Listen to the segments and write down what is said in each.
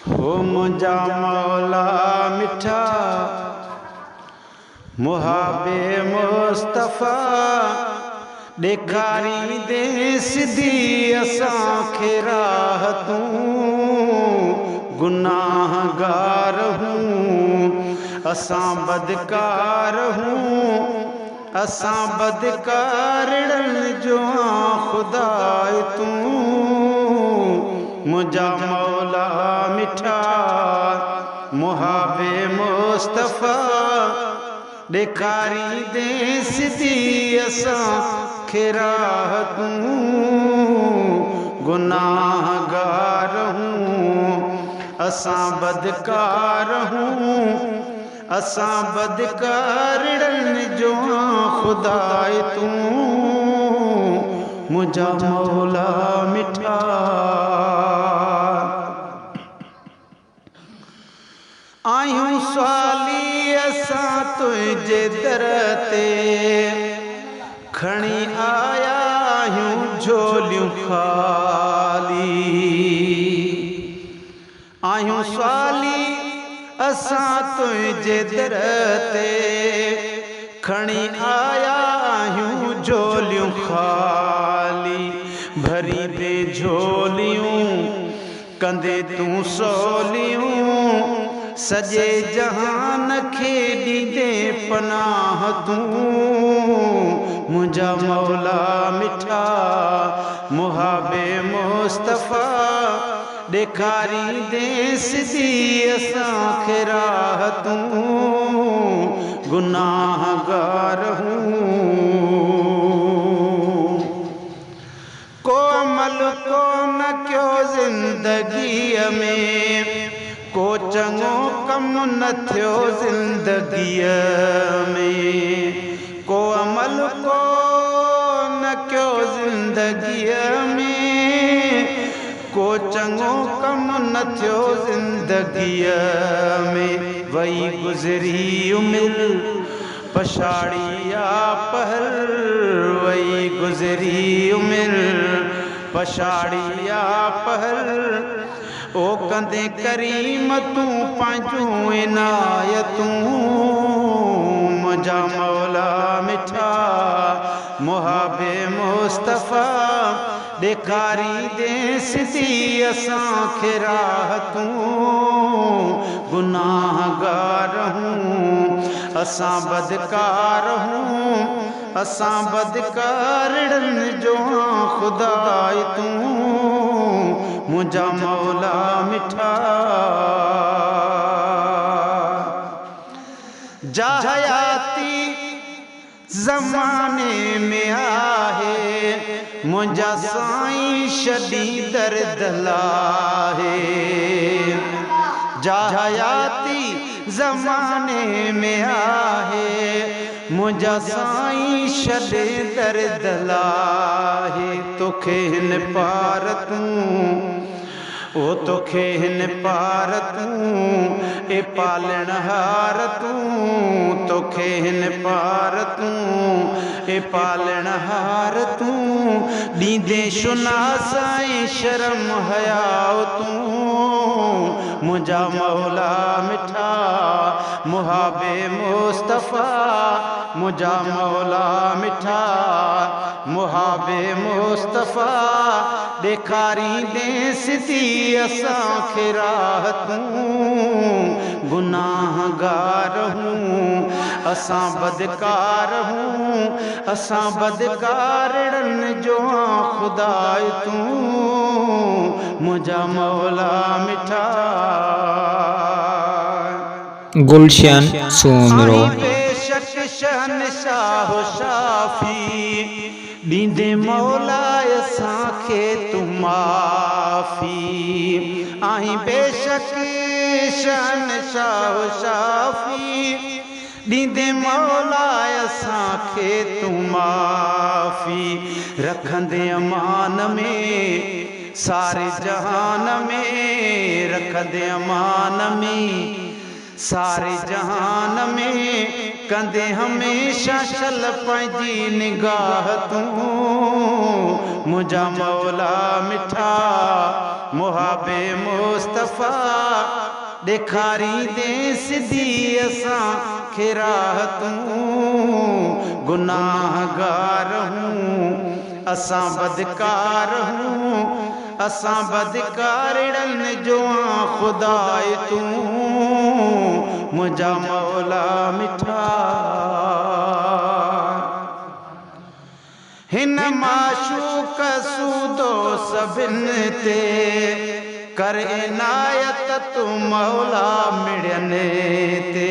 हो मुझा मौला मिठा मुहाबे मुस्तफ़ा ॾेखारी दे सिधी असांखे राह तूं गुनाहगार हूँ असां बदकार हूँ असां बदकारड़न जो खुदा तूं मुझा मौला मिठा मुहाबे मुस्तफ़ा ॾेखारी दे सिधी असांखे राह तूं गुनाहगार हूँ असां बदकार हूँ असां बदकारड़न जो खुदा तूं मुझा मौला मिठा आयूं स्वाली असां तुझे दर ते खणी आया आयूं झोलियूं खाली आयूं स्वाली असां तुझे दर ते खणी आया आयूं झोलियूं खाली भरी दे झोलियूं कंदे तूं सोलियूं सजे जहान खे ॾींदे पनाह तूं मुझा मौला मिठा मुहाबे मुस्तफ़ा ॾेखारी दे सिधी असांखे राह तूं गुनाहगार हूँ को अमल को न क्यों ज़िंदगीअ में को चङो कम न थियो ज़िंदगीअ में को अमल को न क्यों ज़िंदगीअ में को चङो कम न थियो ज़िंदगीअ में वही गुज़री उमिरि पछाड़ी या पहर वही गुज़री उमिरि पछाड़ी या पहर ओ कंदे करीम तूं पंहिंजूं इनायतूं मुझा मौला मिठा मुहाबे मुस्तफ़ा ॾेखारी दे सिधी असांखे राह तूं गुनाहगार हूँ असां बदकार हूँ असां बदकारड़न जो खुदा तूं मुझा मौला मिठा जा हयाती ज़माने में आहे मुझा साईं शदी दर्द लाहे जा हयाती ज़माने में आहे मुझा साईं शदे दर्द लाहे तोखे हिन पार तूं ओ तोखे हिन पार तूं ए पालणहार तूं तोखे हिन पार तूं ए पालणहार तूं ॾींदे शुनास ऐं शर्म हयाओ तूं मुझा मौला मिठा मुहाबे मुस्तफ़ा मुझा मौला मिठा मुहाबे मुस्तफ़ा ॾेखारी दे सिधी असांखे राह तूं गुनाहगार हूँ असां बदकार हूँ असां बदकारड़न जो खुदा तूं मुझा मौला मिठा गुलशन सोमरो बेशक शहनशाह शाफी ॾींदे मौला असांखे तूं माफ़ी आहीं बेशक शहनशाह शाफी ॾींदे मौला असांखे तूं माफ़ी रखंदे अमान में सारे जहान में रखंदे अमान में सारे जहान में कंदे हमेशा शल पंहिंजी निगाह तूं मुझा मौला मिठा मुहाबे मुस्तफ़ा दिखारी दे सिधी असां खे राह तूं गुनाहगार हूँ असां बदकार हूँ असां बदकारड़न जो खुदाए तूं मुझा मौला मिठा हिन माशूक सूदो सभिन ते कर इनायत तू मौला मिड़न ते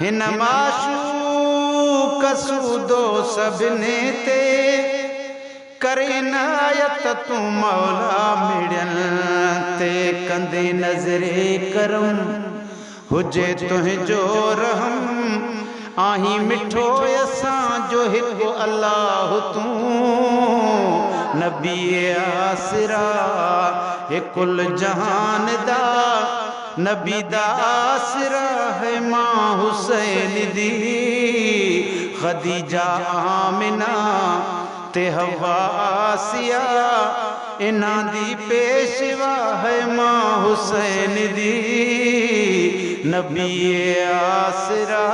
हिन माशूक सूदो सभिन ते कर इनायत तू मौला मिड़न ते कंदे नज़रे करम हुजे तुंहिंजो रहम आही मिठो असां जो हिकु अल्लाह तूं नबी आसरा हे कुल जहान दा नबी दा आसरा है मां हुसैन दी खदीजा आमिना ते हवा आसिया इन्हां दी पेशवा है मां हुसैन दी नबी आसरा